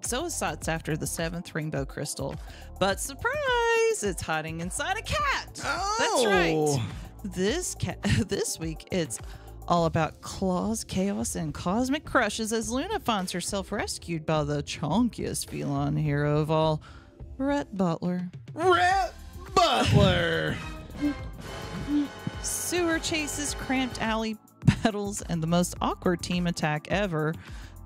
Zoe soughts after the 7th rainbow crystal, but surprise, it's hiding inside a cat. Oh. That's right. This week, it's all about claws, chaos, and cosmic crushes as Luna finds herself rescued by the chonkiest feline hero of all, Rhett Butler. Rhett Butler. Sewer chases, cramped alley battles, and the most awkward team attack ever,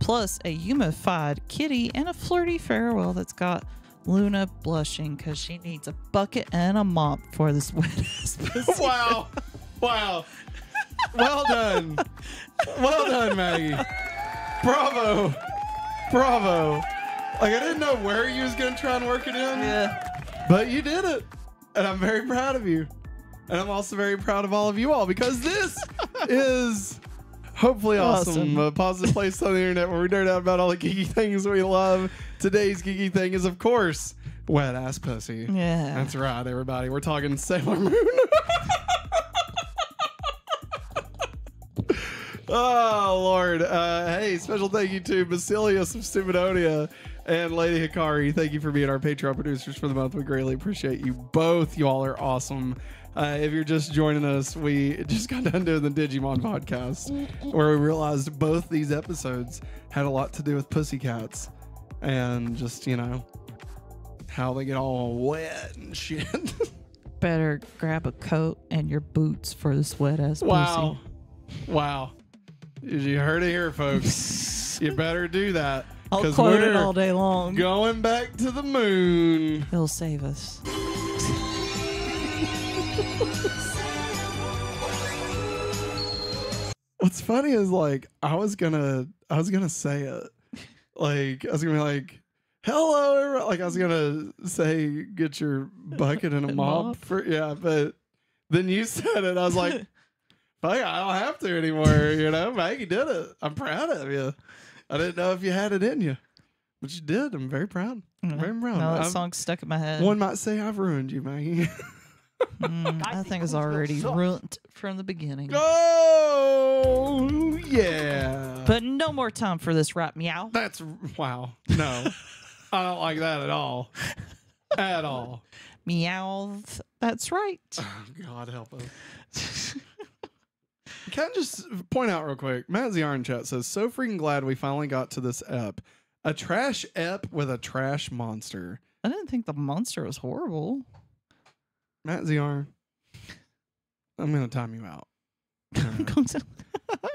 plus a humified kitty and a flirty farewell that's got Luna blushing because she needs a bucket and a mop for this wet ass pussy. Wow. Wow. Well done. Well done, Maggie. Bravo. Bravo. Like, I didn't know where you was going to try and work it in. Yeah. But you did it. And I'm very proud of you. And I'm also very proud of all of you all because this is hopefully awesome. A positive place on the internet where we nerd out about all the geeky things we love. Today's geeky thing is, of course, wet ass pussy. Yeah. That's right, everybody. We're talking Sailor Moon. Oh, Lord. Hey, special thank you to Basilius of Stupidonia and Lady Hikari. Thank you for being our Patreon producers for the month. We greatly appreciate you both. You all are awesome. If you're just joining us, we just got done doing the Digimon podcast where we realized both these episodes had a lot to do with pussycats and just, you know, how they get all wet and shit. Better grab a coat and your boots for this wet ass Wow. pussy. Wow. You heard it here, folks. You better do that. I'll quote it all day long. Going back to the moon. He'll save us. What's funny is, like, I was gonna say it. Like, I was gonna be like, hello, everyone. Like, I was gonna say, get your bucket and a mop for, yeah, but then you said it. I was like, fuck, I don't have to anymore. You know, Maggie did it. I'm proud of you. I didn't know if you had it in you, but you did. I'm very proud. Very proud. No, that song's stuck in my head. One might say I've ruined you, Maggie. I think it's already ruined from the beginning. Oh, yeah. But no more time for this rap meow. That's, wow. No, I don't like that at all. At all. Meow. That's right. Oh, God help us. Can I just point out real quick? Matt ZR in chat says, so freaking glad we finally got to this ep. A trash ep with a trash monster. I didn't think the monster was horrible. Matt ZR, I'm going to time you out.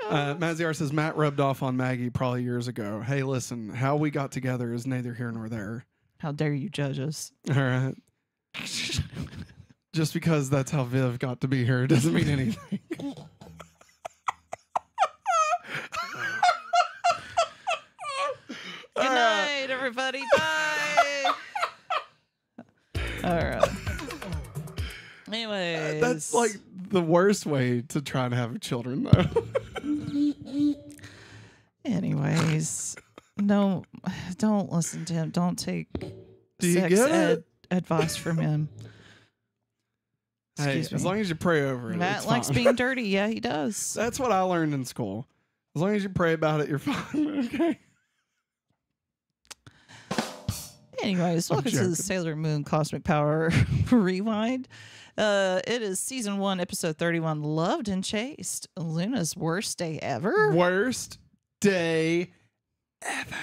Matt ZR says, Matt rubbed off on Maggie probably years ago. Hey, listen, how we got together is neither here nor there. How dare you judge us? All right. Just because that's how Viv got to be here doesn't mean anything. Good night, everybody. Bye. All right. Anyways. That's like the worst way to try and have children, though. Anyways. No, don't listen to him. Don't take sex get ed advice from him. Hey, as long as you pray over it. Matt likes being dirty. Yeah, he does. That's what I learned in school. As long as you pray about it, you're fine. Okay. Anyways, welcome to the Sailor Moon Cosmic Power Rewind. It is season 1, episode 31, Loved and Chased. Luna's worst day ever. Worst day ever.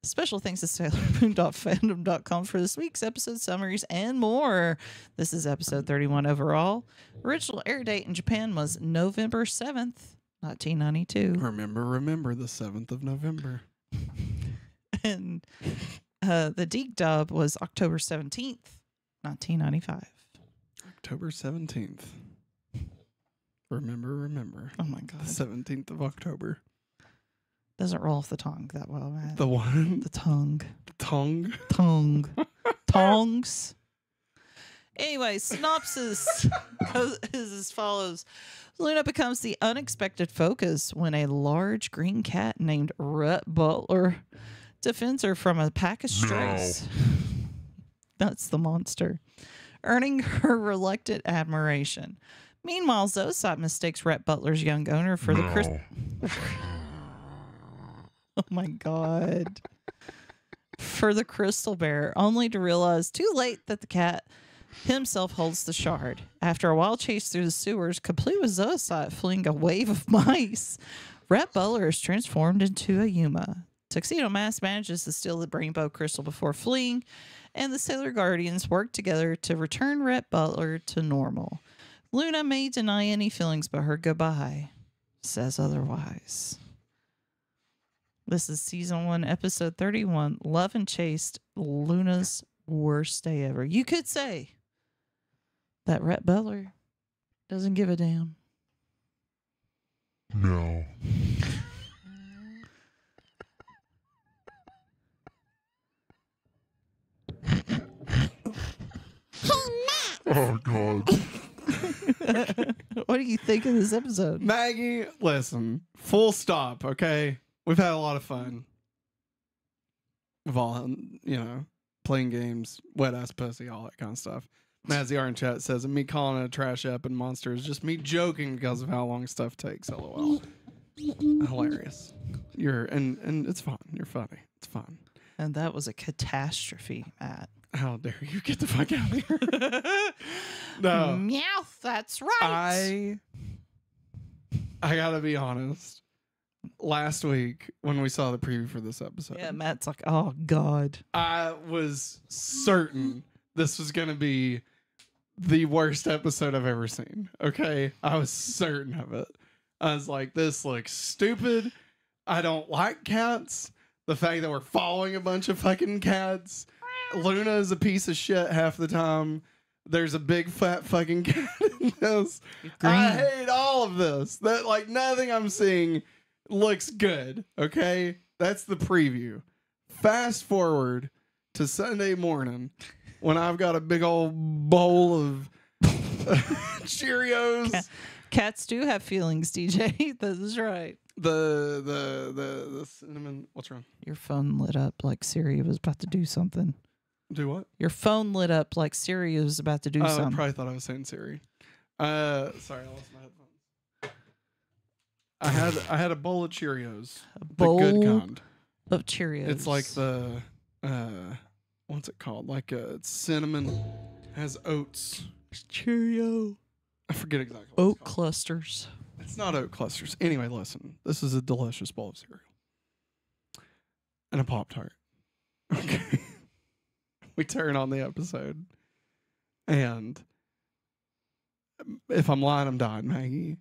Special thanks to SailorMoon.fandom.com for this week's episode summaries and more. This is episode 31 overall. Original air date in Japan was November 7th, 1992. Remember the 7th of November. And the Dic Dub was October 17th, 1995. October 17th. Remember. Oh my God. The 17th of October. Doesn't roll off the tongue that well, man. The one? The tongue. The tongue? Tongue. Tongues. Anyway, synopsis is as follows. Luna becomes the unexpected focus when a large green cat named Rhett Butler defends her from a pack of strays. That's the monster. Earning her reluctant admiration. Meanwhile, Zosite mistakes Rhett Butler's young owner for the Oh my God. For the crystal bear, only to realize too late that the cat himself holds the shard. After a wild chase through the sewers, complete with zoocide fleeing a wave of mice, Rhett Butler is transformed into a Yuma. Tuxedo Mask manages to steal the rainbow crystal before fleeing, and the Sailor Guardians work together to return Rhett Butler to normal. Luna may deny any feelings, but her goodbye says otherwise. This is season 1, episode 31, Love and Chased, Luna's worst day ever. You could say that Rhett Butler doesn't give a damn. No. Oh, God. What do you think of this episode? Maggie, listen, full stop, okay? We've had a lot of fun. We've all, playing games, wet ass pussy, all that kind of stuff. Mazzy in chat says, me calling it a trash app and monster is just me joking because of how long stuff takes. LOL. Hilarious. And it's fun. You're funny. It's fun. And that was a catastrophe, Matt. How dare you get the fuck out of here? No. Meowth, that's right. I gotta be honest. Last week when we saw the preview for this episode, Yeah, Matt's like, oh God. I was certain this was gonna be the worst episode I've ever seen. Okay? I was certain of it. I was like, this looks stupid. I don't like cats. The fact that we're following a bunch of fucking cats. Luna is a piece of shit half the time. There's a big fat fucking cat in this. I hate all of this. That like nothing I'm seeing looks good. Okay? That's the preview. Fast forward to Sunday morning when I've got a big old bowl of Cheerios. Cats do have feelings, DJ. That is right. The cinnamon. What's wrong? Your phone lit up like Siri was about to do something. Do what? Your phone lit up like Siri was about to do I something. probably thought I was saying Siri. Sorry, I lost my headphones. I had a bowl of Cheerios. A bowl the good kind. of Cheerios. It's like the what's it called? Like it's cinnamon, has oats. Cheerio. I forget exactly what Oat it's called. clusters. It's not oat clusters. Anyway, listen. This is a delicious bowl of cereal. And a Pop-Tart. Okay. We turn on the episode. And if I'm lying, I'm dying, Maggie.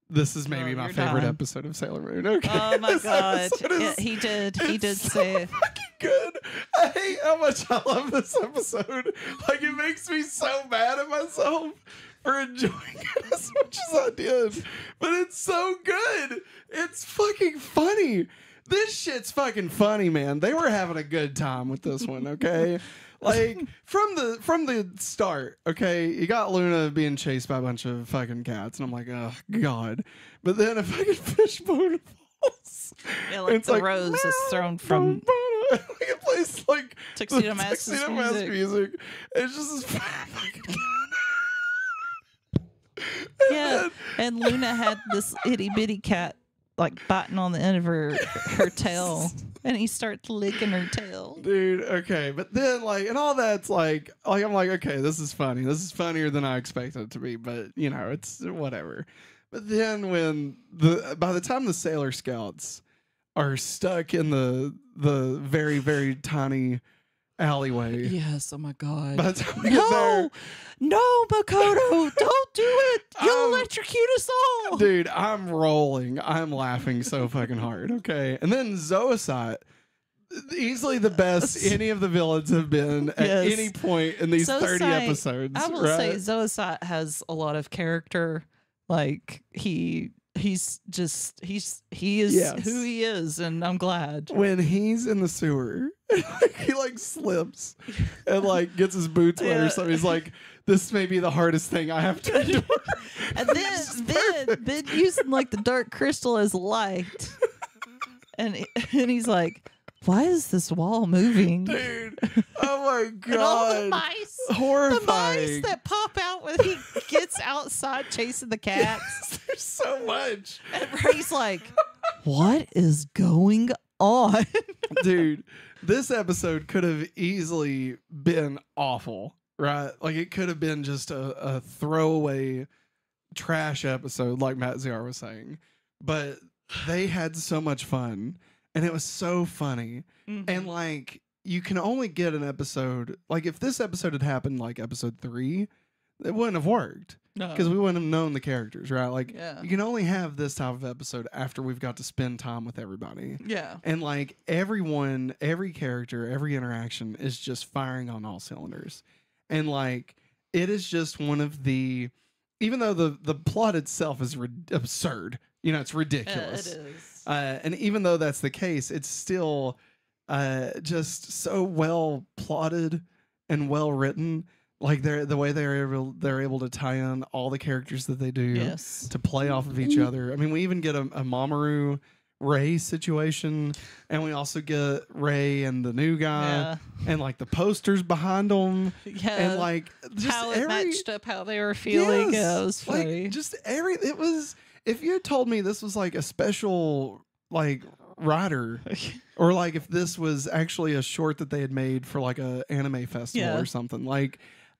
This is maybe my favorite episode of Sailor Moon. Okay. Oh my This God. episode is- He did it's say it. fucking good. I hate how much I love this episode. Like it makes me so mad at myself for enjoying it as much as I did. But it's so good. It's fucking funny. This shit's fucking funny, man. They were having a good time with this one, okay? Like from the start, okay, you got Luna being chased by a bunch of fucking cats, and I'm like, oh God. But then a fucking fishbone falls. Yeah, like it's the rose is thrown from like it plays like Tuxedo Mask's music. It's just this fucking Yeah, and Luna had this itty bitty cat like biting on the end of her tail, and he starts licking her tail. Dude, okay, but then like, and all that's like I'm like, okay, this is funny. This is funnier than I expected it to be, but it's whatever. But then when by the time the Sailor Scouts are stuck in the very very tiny alleyway, Yes, oh my God. by the time we get there, No, Makoto, don't do it. You'll electrocute us all. dude, I'm rolling. I'm laughing so fucking hard. Okay, and then Zoocide, easily the best any of the villains have been at Yes. any point in these 30 Zoocide, episodes. I will say Zoocide has a lot of character. Like he is Yes. who he is, and I'm glad. When he's in the sewer, he like slips and like gets his boots wet or something. He's like, this may be the hardest thing I have to endure. And then using like the dark crystal as light, and he's like, why is this wall moving? Dude, oh my God. And all the mice, Horrifying. that pop out when he gets outside chasing the cats. There's so much. And Ray's like, what is going on? Dude, this episode could have easily been awful, right? Like it could have been just a throwaway trash episode, like Matt Ziar was saying. But they had so much fun, and it was so funny. And like, you can only get an episode. Like, if this episode had happened like episode 3, it wouldn't have worked. Because we wouldn't have known the characters, right? Like, you can only have this type of episode after we've got to spend time with everybody. Yeah. And, like, everyone, every character, every interaction is just firing on all cylinders. And, like, it is just one of the... Even though the plot itself is absurd, you know, it's ridiculous. It is. And even though that's the case, it's still just so well plotted and well written. Like the way they're able to tie in all the characters that they do to play off of each other. I mean, we even get a Mamoru Ray situation, and we also get Ray and the new guy, and like the posters behind them, and like just how it matched up how they were feeling. Yeah, it was funny. Like just it was. If you had told me this was like a special like writer, or like if this was actually a short that they had made for like a anime festival or something, like.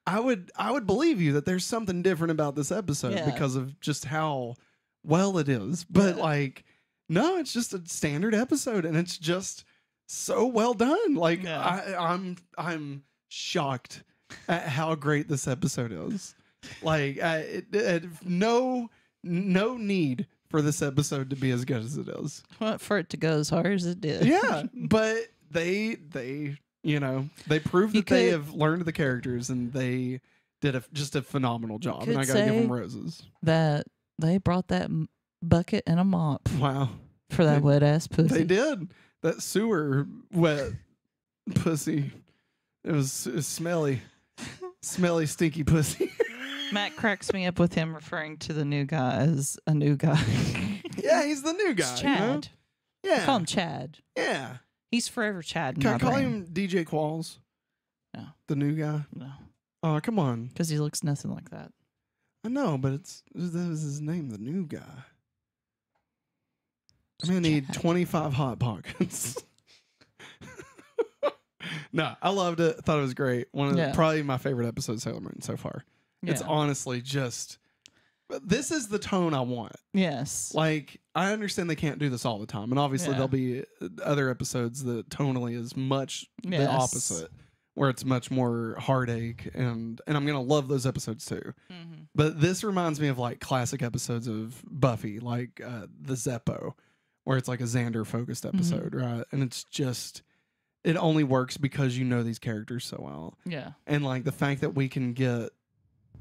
I would believe you that there's something different about this episode because of just how well it is. But like, no, it's just a standard episode, and it's just so well done. Like I'm shocked at how great this episode is. Like no need for this episode to be as good as it is. Well, for it to go as hard as it did. Yeah, but they you know, they proved that they have learned the characters, and they did just a phenomenal job. And I gotta give them roses. That they brought that bucket and a mop. Wow. For that wet ass pussy. They did. That sewer wet pussy. It was smelly. Smelly, stinky pussy. Matt cracks me up with him referring to the new guy as a new guy. Yeah, he's the new guy. It's Chad. You know? Yeah. I call him Chad. Yeah. He's forever Chad. Can I call him DJ Qualls? No. The new guy? No. Oh, come on. Because he looks nothing like that. I know, but that was his name, the new guy. I'm going to need 25 Hot Pockets. No, I loved it. I thought it was great. One of probably my favorite episodes of Sailor Moon so far. Yeah. It's honestly just... This is the tone I want. Yes. Like, I understand they can't do this all the time. And obviously there'll be other episodes that tonally is much the opposite, where it's much more heartache. And I'm going to love those episodes too. But this reminds me of like classic episodes of Buffy, like the Zeppo, where it's like a Xander focused episode, right? And it's just, it only works because you know these characters so well. Yeah. And like the fact that we can get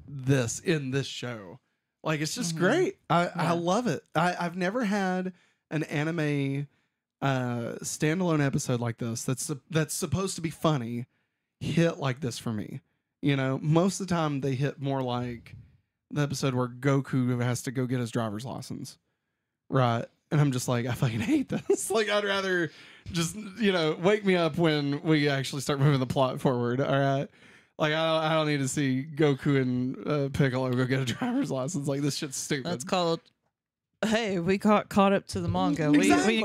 this in this show. Like, it's just great. I love it. I've never had an anime standalone episode like this that's supposed to be funny hit like this for me. You know, most of the time they hit more like the episode where Goku has to go get his driver's license. Right. And I'm just like, I fucking hate this. Like, I'd rather just, you know, wake me up when we actually start moving the plot forward. All right. Like, I don't need to see Goku and Piccolo go get a driver's license. Like, this shit's stupid. That's called, hey, we got caught up to the manga. Exactly,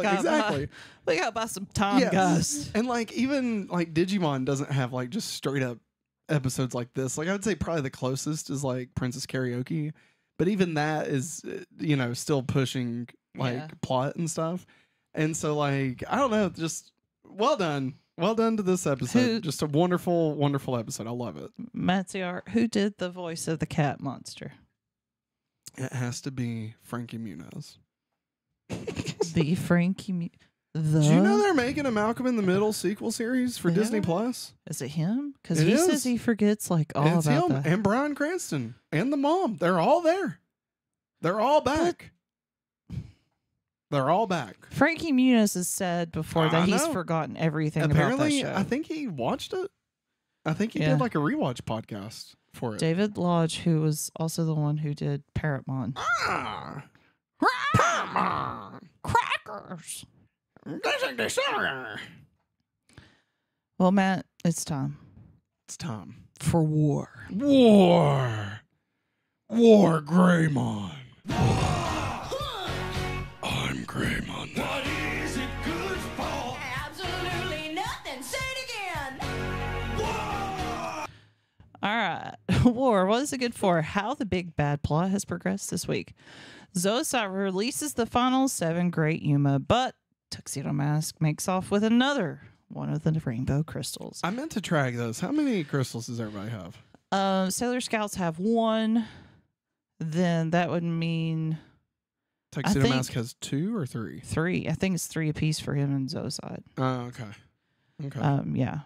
we got to buy some time, guys. And, like, even, like, Digimon doesn't have, like, just straight up episodes like this. Like, I would say probably the closest is, like, Princess Karaoke. But even that is, you know, still pushing, like, plot and stuff. And so, like, I don't know, just well done. Well done to this episode. Just a wonderful, wonderful episode. I love it. Matziar, who did the voice of the cat monster? It has to be Frankie Muniz. The Frankie Did you know they're making a Malcolm in the Middle sequel series for Disney Plus? Is it him? Because he says he forgets like all it's about him that. And Bryan Cranston and the mom. They're all there. They're all back. They're all back. Frankie Muniz has said before that he's forgotten everything Apparently, about that show. I think he watched it. I think he did like a rewatch podcast for it. David Lodge, who was also the one who did Parrotmon. Parrotmon. Crackers. This Well, Matt, it's time. It's time. For war. War, Greymon. I'm Greymon. What is it good for? War. What is it good for? How the big bad plot has progressed this week. Zoisite releases the final 7 Great Yuma, but Tuxedo Mask makes off with another one of the rainbow crystals. I meant to track those. How many crystals does everybody have? Sailor Scouts have 1. Then that would mean Tuxedo Mask has 2 or 3? 3. I think it's 3 apiece for him and Zoisite. Oh, okay. Okay. Yeah.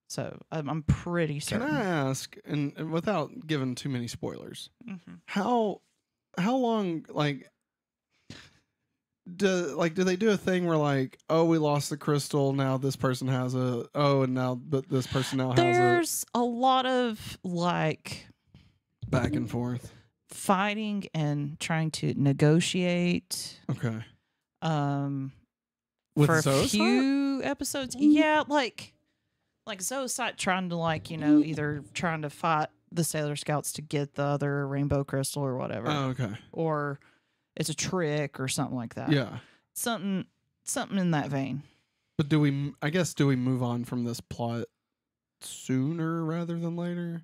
So I'm pretty certain. Can I ask, and without giving too many spoilers, Mm-hmm. how long do they do a thing where like, oh, we lost the crystal, now this person has but this person now has There's a lot of like back and forth fighting and trying to negotiate. Okay. For With a Zoisite? few episodes. Yeah, like Zoisite trying to either trying to fight the Sailor Scouts to get the other rainbow crystal or whatever. Oh, okay. Or it's a trick or something like that. Yeah. Something in that vein. But do we move on from this plot sooner rather than later?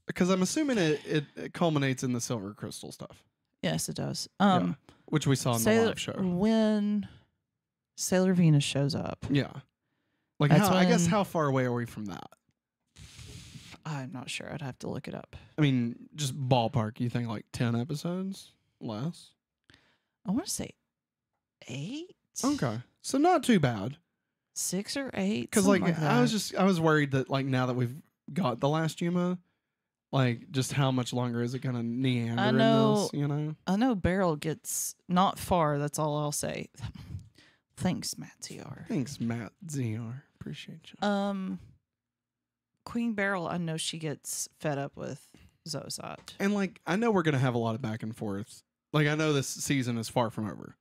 Because I'm assuming it culminates in the silver crystal stuff. Yes, it does. Yeah. Which we saw in the live show. When Sailor Venus shows up. Yeah. Like, I guess how far away are we from that? I'm not sure. I'd have to look it up. I mean, just ballpark. You think like 10 episodes? Less? I want to say 8. Okay. So not too bad. 6 or 8. Because like I was worried that like now that we've got the last Yuma, like just how much longer is it going to neander in this, you know? I know Beryl gets not far. That's all I'll say. Thanks, Matt ZR. Thanks, Matt ZR. Appreciate you. Queen Beryl, I know she gets fed up with Zoisite. And like, I know we're going to have a lot of back and forth. Like, I know this season is far from over,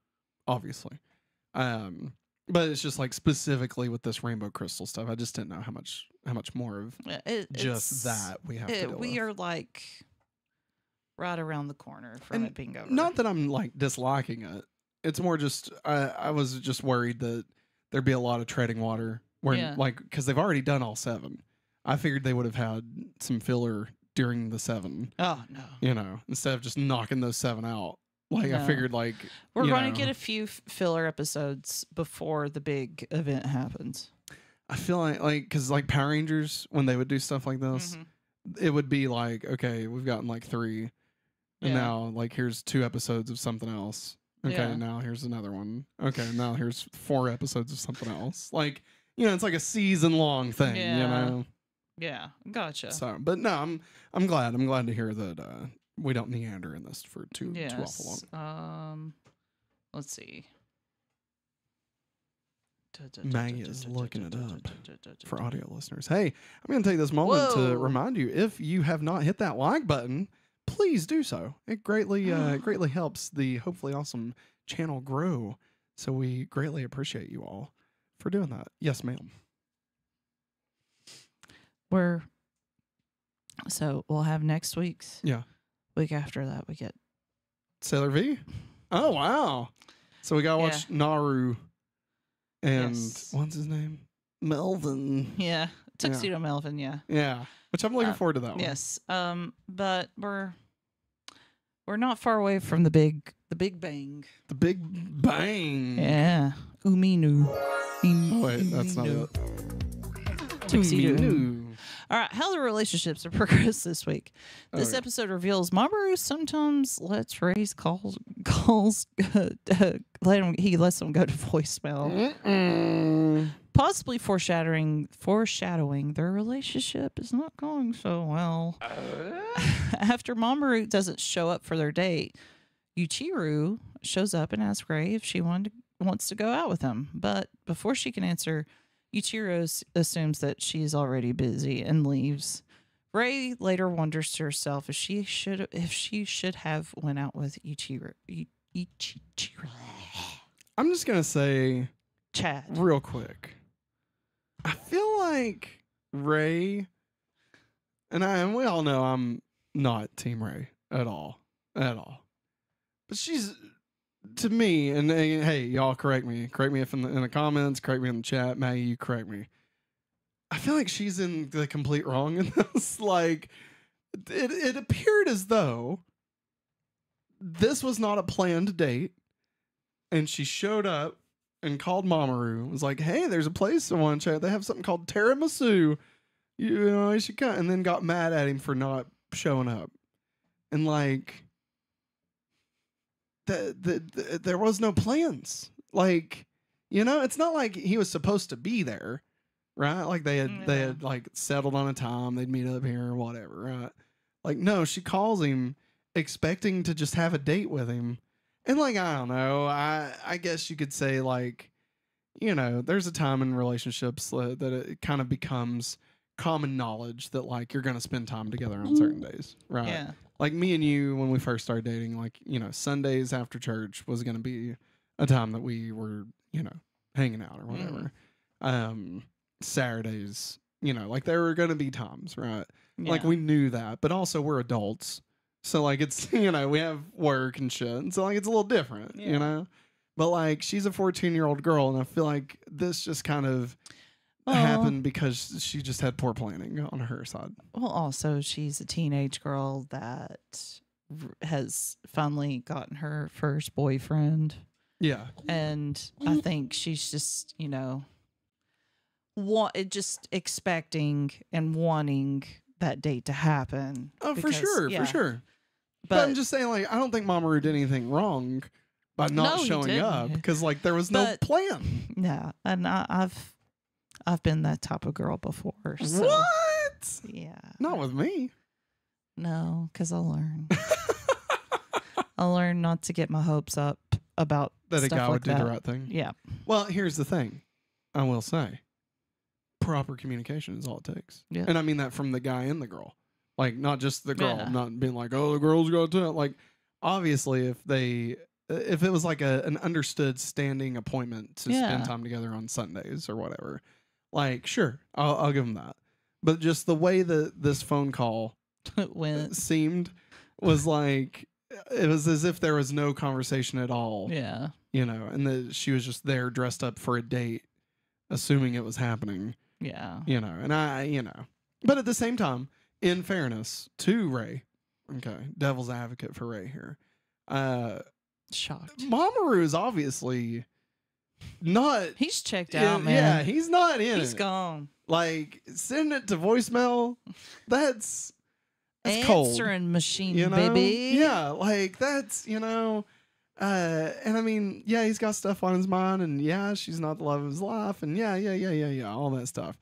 obviously. But it's just like specifically with this rainbow crystal stuff, I just didn't know how much more of just that we have to deal we with. are like right around the corner from it being over. Not that I'm like disliking it. It's more just I was just worried that there'd be a lot of treading water where like because they've already done all 7. I figured they would have had some filler during the 7. Oh no! You know, instead of just knocking those 7 out. Like I figured, like we're going to get a few filler episodes before the big event happens. I feel like because like Power Rangers when they would do stuff like this, it would be like, okay, we've gotten like 3, and now like here's 2 episodes of something else. Okay, now here's another one. Okay, now here's 4 episodes of something else. Like it's like a season-long thing. Yeah. You know. Yeah, gotcha. So, but no, I'm glad. I'm glad to hear that we don't meander in this for too awful long. Let's see. Maggie is looking it up for audio listeners. Hey, I'm going to take this moment to remind you, if you have not hit that like button, please do so. It greatly helps the hopefully awesome channel grow. So we greatly appreciate you all for doing that. Yes, ma'am. So we'll have next week's. Yeah. Week after that, we get Sailor V. Oh wow! So we gotta watch Naru and what's his name? Melvin. Yeah, Tuxedo Melvin. Yeah. Yeah, which I'm looking forward to that one. Yes. But we're not far away from the big bang. The big bang. Yeah. Umino. Oh, wait, that's not it. Tuxedo. Umino. All right, how the relationships have progressed this week. This episode reveals Mamoru sometimes lets Ray's calls he lets them go to voicemail. Possibly foreshadowing their relationship is not going so well. After Mamoru doesn't show up for their date, Yuichiro shows up and asks Ray if she wants to go out with him. But before she can answer, Yuichiro assumes that she's already busy and leaves. Ray later wonders to herself if she should have went out with Yuichiro. I'm just gonna say, Chad, real quick. I feel like Ray, and we all know I'm not Team Ray at all. But she's, to me, and hey, y'all correct me if in the comments, correct me in the chat, Maggie, you correct me. I feel like she's in the complete wrong in this. Like, it appeared as though this was not a planned date, and she showed up and called Mamoru. Was like, "Hey, there's a place I want to check. They have something called tiramisu. You know, I should come." And then got mad at him for not showing up. And like, there was no plans. Like, you know, it's not like he was supposed to be there, right? Like they had like settled on a time they'd meet up here or whatever, right? Like, no, she calls him expecting to just have a date with him. And like, I don't know, I guess you could say, like, you know, there's a time in relationships that it kind of becomes common knowledge that like you're going to spend time together on certain days, right? Yeah. Like me and you, when we first started dating, like, you know, Sundays after church was going to be a time that we were, you know, hanging out or whatever. Saturdays, you know, like there were going to be times, right? Yeah. Like we knew that, but also we're adults. So like it's, you know, we have work and shit. And so like it's a little different, you know? But like she's a 14-year-old girl, and I feel like this just kind of happened because she just had poor planning on her side. Well, also she's a teenage girl that has finally gotten her first boyfriend. Yeah. And I think she's just, you know, just expecting and wanting that date to happen. Oh, because, for sure. But I'm just saying, like, I don't think Mamoru did anything wrong by not showing up, because like there was no plan. Yeah, and I've been that type of girl before. So, what? Yeah. Not with me. No, because I learned. I learned not to get my hopes up about that a stuff guy like would do that. the right thing. Yeah. Well, here's the thing. I will say, proper communication is all it takes. Yeah. And I mean that from the guy and the girl. Like, not just the girl. Yeah. Not being like, oh, the girl's got to. Like, obviously, if it was like an understood standing appointment to spend time together on Sundays or whatever, like, sure, I'll give them that. But just the way that this phone call seemed was like, it was as if there was no conversation at all. Yeah. You know, and that she was just there dressed up for a date, assuming it was happening. Yeah. You know, and you know. But at the same time, in fairness to Ray, okay, devil's advocate for Ray here, shocked. Mamoru is obviously not. He's checked out, man. Yeah, he's not in He's it. gone. Like, send it to voicemail. That's cold. Answering machine, You know? baby. Yeah, like that's, you know. And I mean, yeah, he's got stuff on his mind, and yeah, she's not the love of his life, and yeah, all that stuff.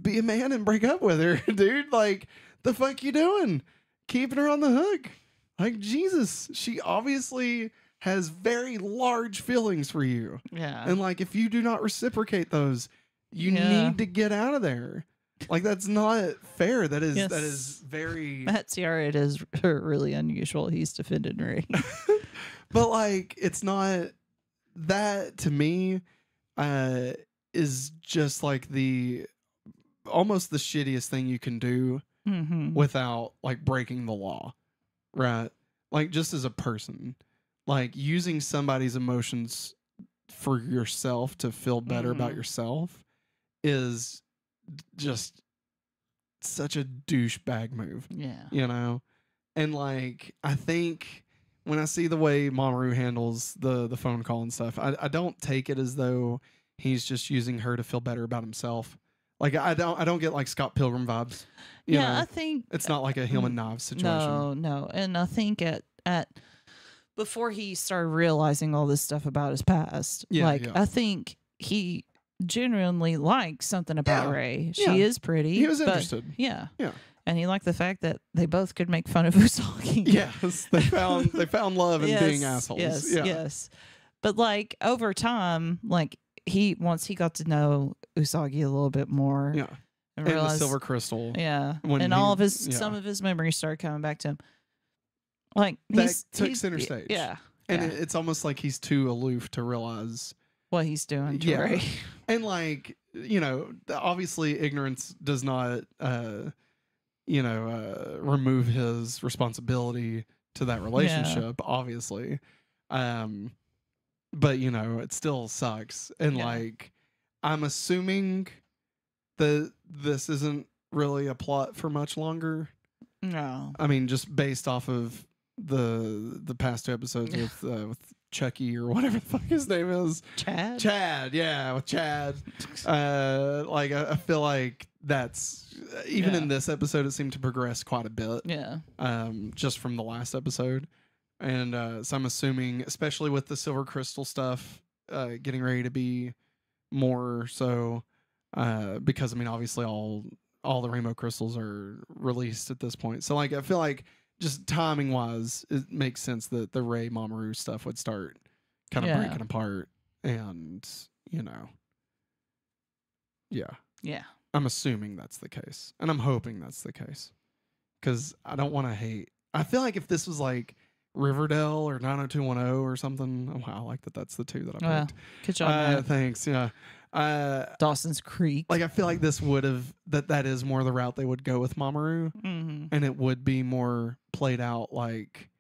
Be a man and break up with her, dude. Like, the fuck you doing? Keeping her on the hook. Like, Jesus, she obviously has very large feelings for you. Yeah. And like, if you do not reciprocate those, you need to get out of there. Like, that's not fair. That is very. Matt Ciara, it is really unusual. He's defended Ray. But like, it's not that to me. Is just like almost the shittiest thing you can do without like breaking the law, right? Like, just as a person, like using somebody's emotions for yourself to feel better about yourself is just such a douchebag move. Yeah. You know? And like, I think when I see the way Mamoru handles the phone call and stuff, I don't take it as though he's just using her to feel better about himself. Like, I don't get like Scott Pilgrim vibes. You know? I think it's not like a human knives situation. No. And I think at before he started realizing all this stuff about his past, I think he genuinely liked something about Ray. She is pretty. He was interested. Yeah. Yeah. And he liked the fact that they both could make fun of Usagi. Yes. They found love in being assholes. Yes. But like over time, like once he got to know Usagi a little bit more. Yeah. And realized, the silver crystal. Yeah. And all of some of his memories started coming back to him. Like, that took center stage. Yeah. And it's almost like he's too aloof to realize what he's doing to Ray. And like, you know, obviously ignorance does not remove his responsibility to that relationship, obviously. But you know, it still sucks. And like, I'm assuming this isn't really a plot for much longer. No. I mean, just based off of the past 2 episodes with Chucky or whatever the fuck his name is. Chad, yeah, with Chad. Like I feel like that's even in this episode, it seemed to progress quite a bit. Yeah. Just from the last episode, and so I'm assuming, especially with the silver crystal stuff, getting ready to be more so, because I mean, obviously all the rainbow crystals are released at this point. So like, I feel like, just timing wise, it makes sense that the Ray Mamoru stuff would start kind of breaking apart, and yeah. I'm assuming that's the case, and I'm hoping that's the case, because I don't want to hate. I feel like if this was like Riverdale or 90210 or something, oh wow, I like that. That's the 2 that I picked. Good job, Matt. Thanks. Yeah. Dawson's Creek. Like I feel like this would have that is more the route they would go with Mamoru, and it would be more played out like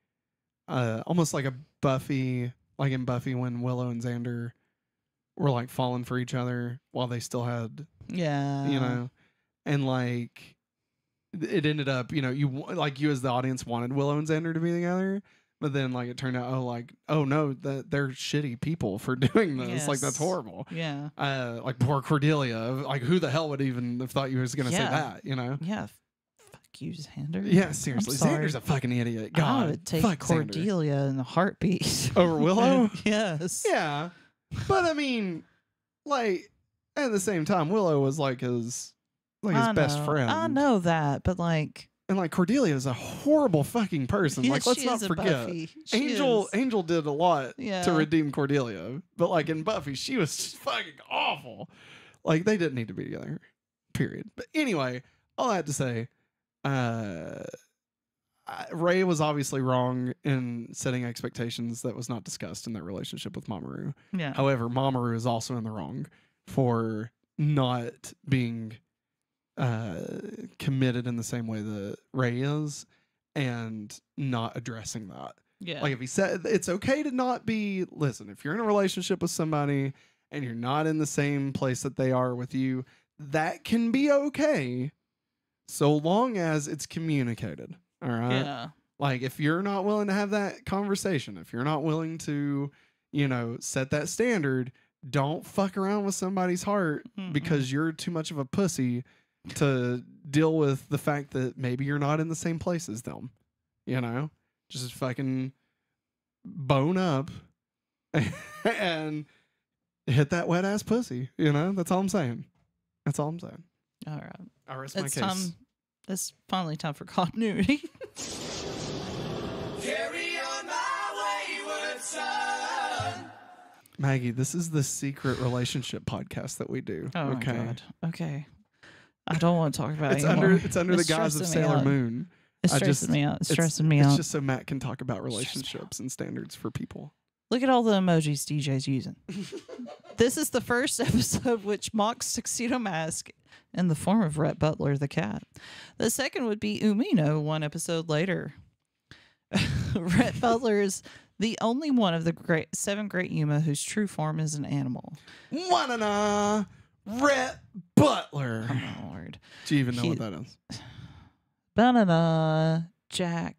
almost like a Buffy, like in Buffy when Willow and Xander were like falling for each other while they still had and like it ended up you as the audience wanted Willow and Xander to be together. But then, like, it turned out, oh no, they're shitty people for doing this. Yes. Like, that's horrible. Yeah. Like, poor Cordelia. Like, who the hell would even have thought you was going to say that, Yeah. Fuck you, Xander. Yeah, seriously. Xander's a fucking idiot. God. I would take fuck Cordelia in a heartbeat. Over Willow? Yes. Yeah. But, I mean, like, at the same time, Willow was, like, his best friend. I know that, but, like... And like Cordelia is a horrible fucking person. Like, let's not forget. Angel did a lot to redeem Cordelia. But like in Buffy, she was just fucking awful. Like, they didn't need to be together. Period. But anyway, all I had to say, Ray was obviously wrong in setting expectations that was not discussed in their relationship with Mamoru. Yeah. However, Mamoru is also in the wrong for not being committed in the same way that Ray is, and not addressing that. Yeah. Like, if he said it's okay to not be, listen, if you're in a relationship with somebody and you're not in the same place that they are with you, that can be okay so long as it's communicated. All right. Yeah. Like, if you're not willing to have that conversation, if you're not willing to, set that standard, don't fuck around with somebody's heart because you're too much of a pussy to deal with the fact that maybe you're not in the same place as them. Just fucking bone up and hit that wet ass pussy. That's all I'm saying. All right. I rest my case. It's finally time for continuity. Carry on my wayward son. Maggie, this is the secret relationship podcast that we do. Oh okay. my God. Okay. I don't want to talk about it it's anymore. under the guise of Sailor Moon. It's stressing me out. It's stressing me out. It's just so Matt can talk about relationships and standards for people. Look at all the emojis DJ's using. This is the first episode which mocks Tuxedo Mask in the form of Rhett Butler the cat. The second would be Umino 1 episode later. Rhett Butler is the only one of the 7 great Yuma whose true form is an animal. Wanna Rhett Butler. Oh my lord. Do you even know what that is? Banana Jack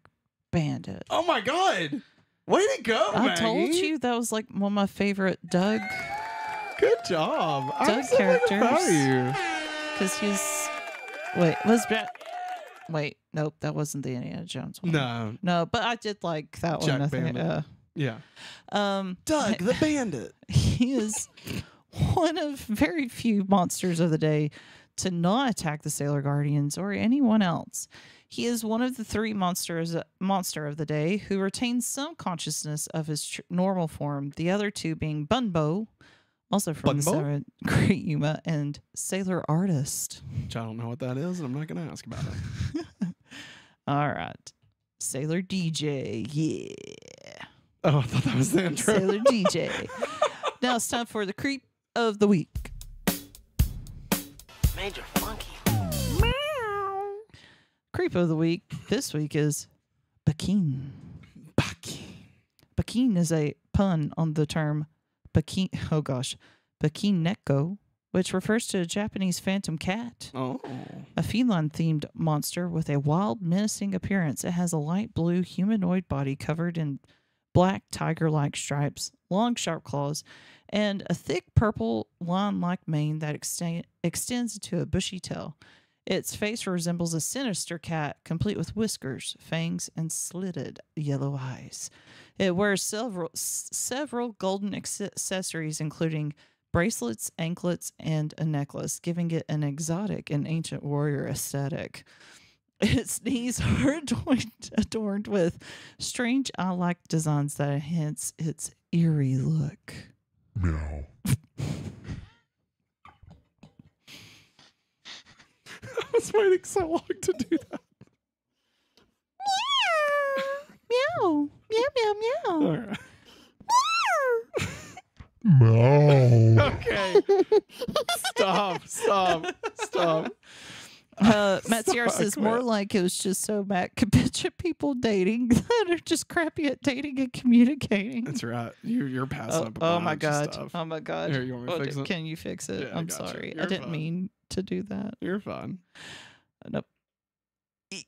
Bandit. Oh my God. Way to go, Maggie. I told you that was like one of my favorite Doug. Good job. Doug I'm so characters. proud of you. Because he's... Wait, nope, that wasn't the Indiana Jones one. No, but I did like that Jack one. I think. Bandit. Yeah. Doug the Bandit. He is one of very few monsters of the day to not attack the Sailor Guardians or anyone else. He is one of the 3 monster of the day who retains some consciousness of his normal form, the other 2 being Bunbo, also from the 7 Great Yuma, and Sailor Artist. Which I don't know what that is, and I'm not going to ask about it. All right. Sailor DJ, yeah. Oh, I thought that was the intro. Sailor DJ. Now it's time for the Creep of the Week. Major Funky. Creep of the Week this week is Bakin. Bakin is a pun on the term Bakin. Oh gosh, Bakineko, which refers to a Japanese phantom cat, Oh. a feline-themed monster with a wild, menacing appearance. It has a light blue humanoid body covered in black tiger-like stripes, long, sharp claws, and a thick purple lawn-like mane that extends into a bushy tail. Its face resembles a sinister cat, complete with whiskers, fangs, and slitted yellow eyes. It wears several golden accessories, including bracelets, anklets, and a necklace, giving it an exotic and ancient warrior aesthetic. Its knees are adorned with strange eye-like designs that enhance its eerie look. Meow. I was waiting so long to do that. Meow, meow, meow, meow. All right. Meow. Okay. Stop. Matt Sierra Sorry, I says more quit. like it was just so Matt could picture people dating that are just crappy at dating and communicating. That's right. You're passing up a Oh my bunch of god! stuff. Oh my god! Here, you want me to fix it? Can you fix it? Yeah, I I'm gotcha. sorry. I You're didn't fine. mean to do that. You're fine. Nope. All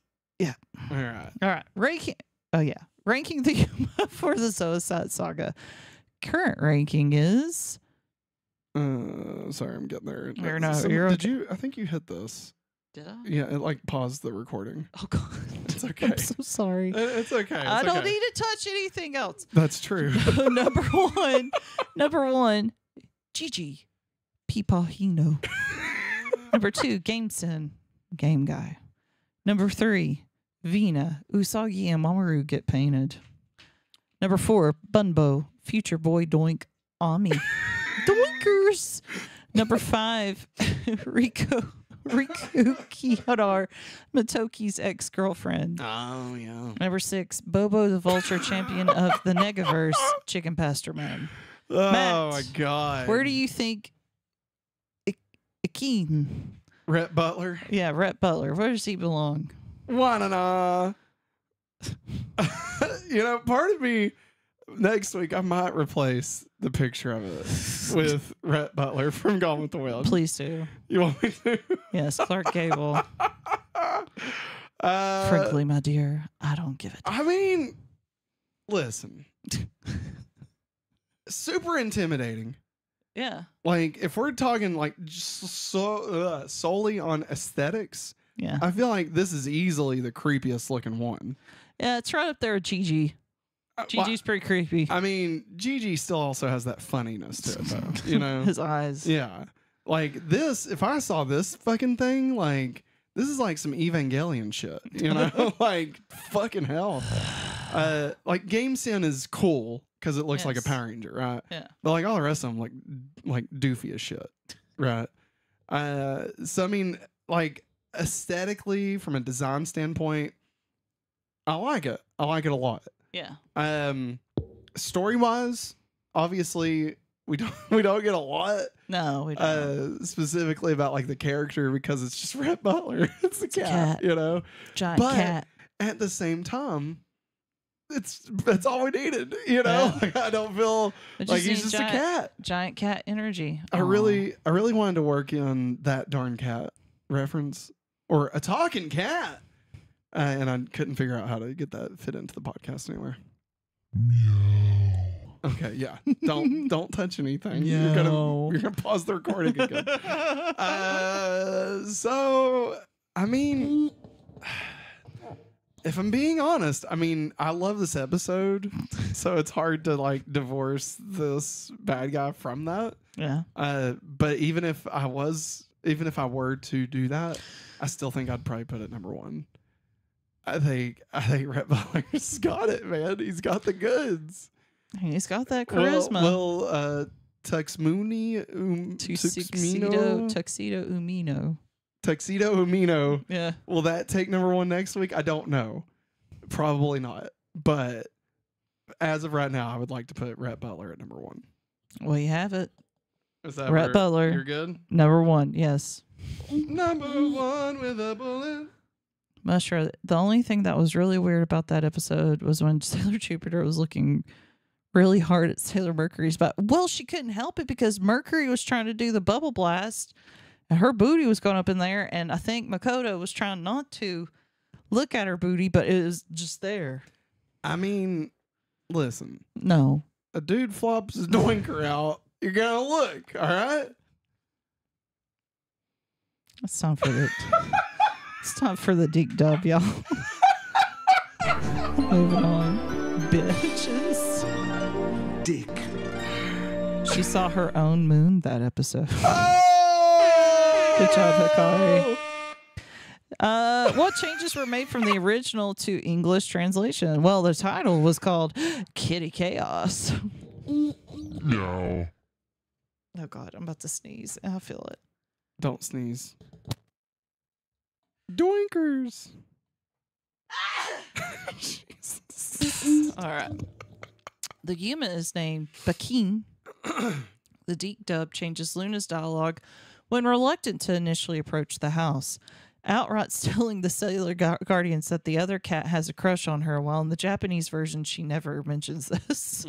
right. All right. Ranking. Oh yeah. Ranking the for the Zoisite Saga. Current ranking is. Sorry, I'm getting there. You're Did you? I think you hit this. Did I? Yeah, it like paused the recording. Oh god. It's okay. I'm so sorry. It's okay. I it's don't okay. need to touch anything else. That's true. Number one, Gigi Pipahino. Number two, Gameson, Game Guy. Number three, Vina, Usagi and Mamoru get painted. Number four, Bunbo, Future Boy Doink, Ami. Doinkers. Number five, Riku Kihara, Matoki's ex-girlfriend. Oh yeah. Number six, Bobo the Vulture, champion of the Negaverse, Chicken Pastor Man. Oh Matt, my god. Where do you think Akeem? Rhett Butler? Yeah, Rhett Butler. Where does he belong? Wanna. Part of me next week I might replace the picture of it with Rhett Butler from Gone with the Wind. Please do. You want me to? Yes, Clark Gable. Frankly, my dear, I don't give a damn. I mean, listen. Super intimidating. Yeah. Like, if we're talking like just solely on aesthetics, Yeah. I feel like this is easily the creepiest looking one. Yeah, it's right up there with Gigi. Gigi's pretty creepy. I mean, Gigi still also has that funniness to it, though. You know? His eyes. Yeah. Like this, if I saw this fucking thing, like, this is like some Evangelion shit, you know? Like, fucking hell. Like, Game Sin is cool because it looks like a Yes. Power Ranger, right? Yeah. But like all the rest of them, like doofy as shit, right? So I mean, like aesthetically, from a design standpoint, I like it. I like it a lot. Yeah. Story wise, obviously we don't get a lot. No, we don't. Specifically about like the character because it's just Rhett Butler. It's a cat, cat. you know. Giant but cat. At the same time, that's all we needed, you know. Yeah. Like, I don't feel It like just he's needs just a cat. Giant cat energy. I Aw. really wanted to work on that darn cat reference or a talking cat, and I couldn't figure out how to get that fit into the podcast anywhere. Meow. Okay, yeah, don't touch anything. No. You're gonna pause the recording again. So I mean, if I'm being honest, I mean I love this episode, so it's hard to like divorce this bad guy from that. Yeah. But even if I were to do that, I still think I'd probably put it number one. I think Rhett Butler's got it, man. He's got the goods. He's got that charisma. Tuxedo Umino. Yeah. Will that take number one next week? I don't know. Probably not. But as of right now, I would like to put Rhett Butler at number one. Well, you have it. Is that Rhett where Butler. You're good. Number one. Yes. Number one with a bullet. Mushroom. The only thing that was really weird about that episode was when Sailor Jupiter was looking really hard at Sailor Mercury's butt. Well, she couldn't help it because Mercury was trying to do the bubble blast and her booty was going up in there. And I think Makoto was trying not to look at her booty, but it was just there. I mean, listen, No. a dude flops his doinker out, you're gonna look, all right? It's time for the it's time for the Dic Dub, y'all. Moving on. Bitches. Dick. She saw her own moon that episode. Oh! Good job, Hikari. What changes were made from the original to English translation? Well, the title was called Kitty Chaos. No. Oh God, I'm about to sneeze. I feel it. Don't sneeze. Doinkers. Jesus. All right. The human is named Bakin. The Dic Dub changes Luna's dialogue when reluctant to initially approach the house, outright telling the cellular guardians that the other cat has a crush on her, while in the Japanese version, she never mentions this.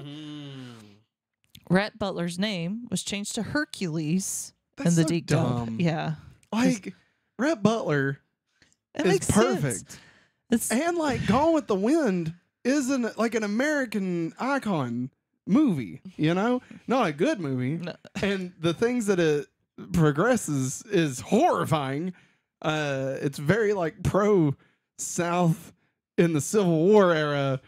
Rhett Butler's name was changed to Hercules That's in the so Dic Dub. dumb. Yeah. Like, Rhett Butler It is makes perfect. sense. It's And like Gone with the Wind isn't like an American icon movie, you know? Not a good movie. No. And the things that it progresses is horrifying. It's very like pro South in the Civil War era.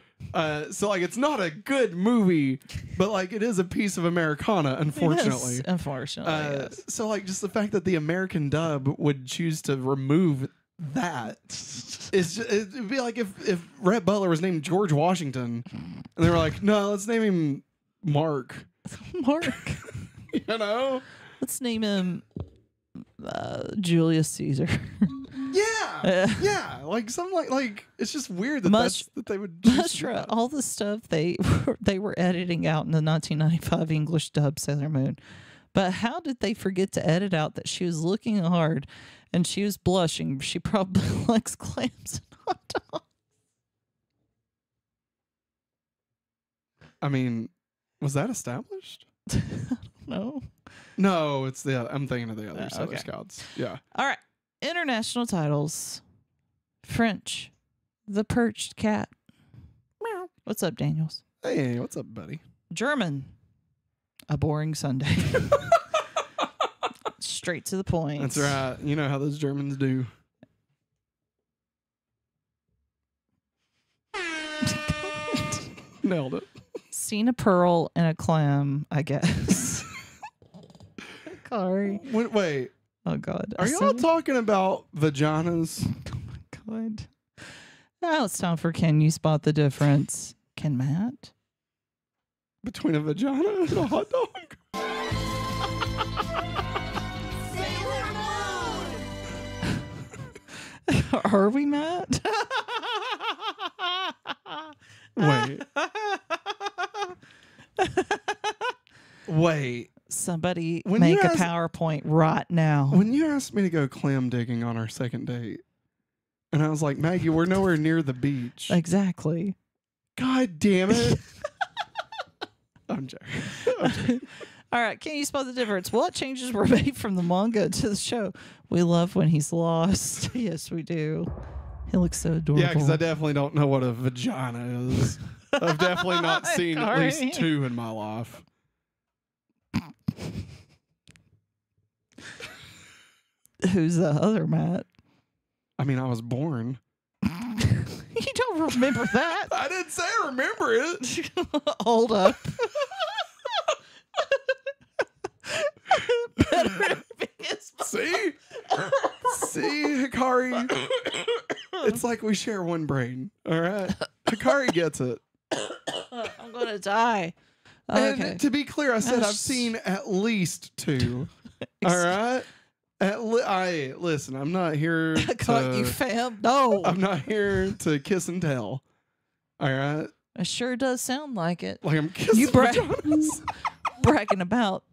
So like it's not a good movie, but like it is a piece of Americana, unfortunately. Yes, unfortunately. Yes. So like just the fact that the American dub would choose to remove that is just, it'd be like if Rhett Butler was named George Washington and they were like, no, let's name him Mark. Mark. You know? Let's name him Julius Caesar. Yeah. Yeah. Like something like it's just weird that that they would choose to do Mushra, that. all the stuff they were editing out in the 1995 English dub Sailor Moon. But how did they forget to edit out that she was looking hard and she was blushing? She probably likes clams and hot dogs. I mean, was that established? No. No, it's I'm thinking of the other Sailor okay. Scouts. Yeah. All right. International titles. French. The Perched Cat. Meow. What's up, Daniels? Hey, what's up, buddy? German. A Boring Sunday. Straight to the point. That's right. You know how those Germans do. Nailed it. Seen a pearl and a clam, I guess. Sorry. Wait, Oh, God. are y'all talking about vaginas? Oh, my God. Now it's time for Can You Spot the Difference? Can Matt? Between a vagina and a hot dog? Are we Matt? Wait. Wait. Somebody When make you a ask- PowerPoint right now. When you asked me to go clam digging on our second date, and I was like, Maggie, we're nowhere near the beach. Exactly. God damn it. I'm joking. All right, can you spot the difference? What changes were made from the manga to the show? We love when he's lost. Yes, we do. He looks so adorable. Yeah, because I definitely don't know what a vagina is. I've definitely not seen at least Sorry. 2 in my life. Who's the other Matt? I mean, I was born. You don't remember that? I didn't say I remember it. Hold up. Better be his See? See, Hikari? It's like we share one brain. All right? Hikari gets it. I'm going to die. Okay. And to be clear, I said I've seen at least 2. All right? Listen, I'm not here I caught you, to... fam. No. I'm not here to kiss and tell. All right? It sure does sound like it. Like I'm kissing You vaginas. bragging about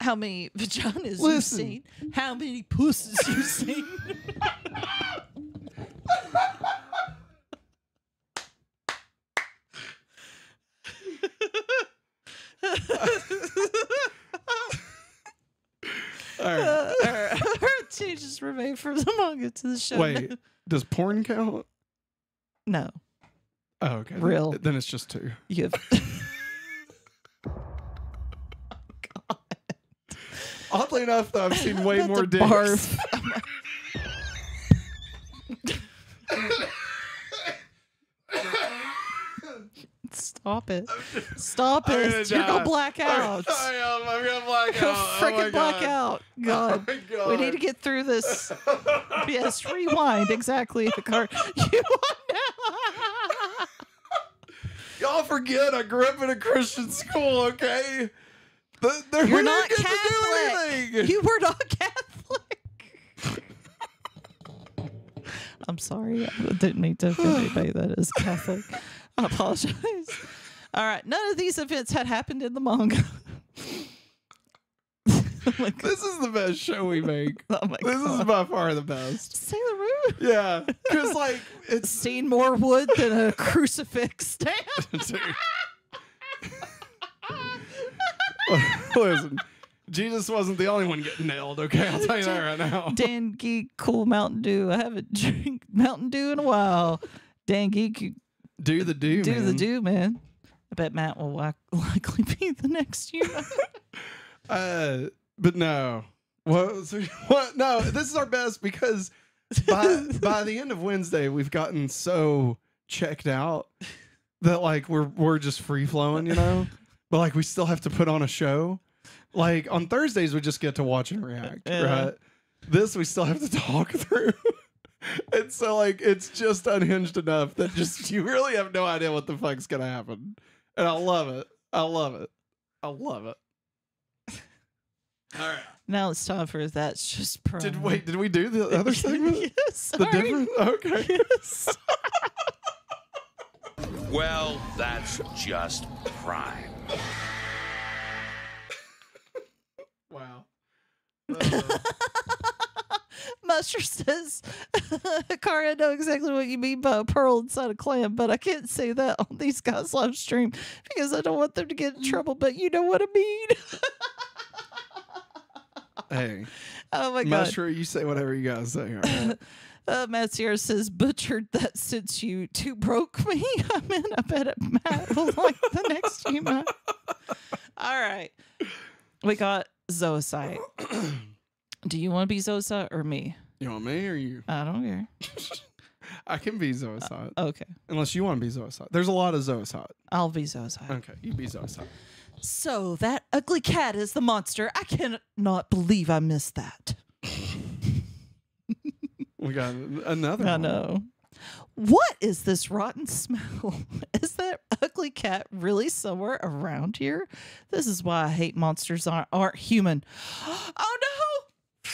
how many vaginas you've Listen. seen, how many pussies you've seen. All right. Changes were made from the manga to the show. Wait, does porn count? No. Oh, okay. Real. Then it's just 2. You have. Oddly enough, though, I've seen way About more to dicks. barf. Stop it. Stop I'm it. gonna You're going die. to black out. I am. I'm going to black Go out. Oh my freaking black God. out. God. Oh my God. We need to get through this. Yes, rewind. Exactly. You want now. Y'all forget I grew up in a Christian school, okay? You're not get to do Catholic. anything. You were not Catholic. I'm sorry. I didn't mean to offend anybody that is Catholic. I apologize. All right. None of these events had happened in the manga. Oh my God. This is the best show we make. Oh my This God. is by far the best. Sailor Moon. Yeah, because like it's Seen more wood than a crucifix stand. Dude. Listen, Jesus wasn't the only one getting nailed. Okay, I'll tell you that right now. Dan Geek, cool Mountain Dew. I haven't drank Mountain Dew in a while. Dan Geek, you Do the do, do man. the do, man. I bet Matt will likely be the next year. But no. What? No, this is our best because by the end of Wednesday, we've gotten so checked out that like we're just free flowing, you know. But like we still have to put on a show. Like on Thursdays, we just get to watch and react, Yeah. right? This we still have to talk through. And so like it's just unhinged enough that just you really have no idea what the fuck's gonna happen. And I love it. I love it. I love it. All right. Now it's time for That's Just Prime. Did we do the other segment? Yes. The sorry. different? Okay. Yes. Well, that's just prime. Wow. Muster says, Kari, I know exactly what you mean by a pearl inside a clam, but I can't say that on these guys' live stream because I don't want them to get in trouble, but you know what I mean. Hey, Oh my God. Mushroom, you say whatever you guys say. All right? Matt Sierra says, butchered that since you two broke me. I mean, I bet it Matt will like the next email. All right. We got Zoisite. Do you want to be Zoisite or me? You want me or you? I don't care. I can be Zoisite. Okay. Unless you want to be Zoisite. There's a lot of Zoisite. I'll be Zoisite. Okay, you be Zoisite. So that ugly cat is the monster. I cannot believe I missed that. We got another I one. know. What is this rotten smell? Is that ugly cat really somewhere around here? This is why I hate monsters aren't human. Oh no!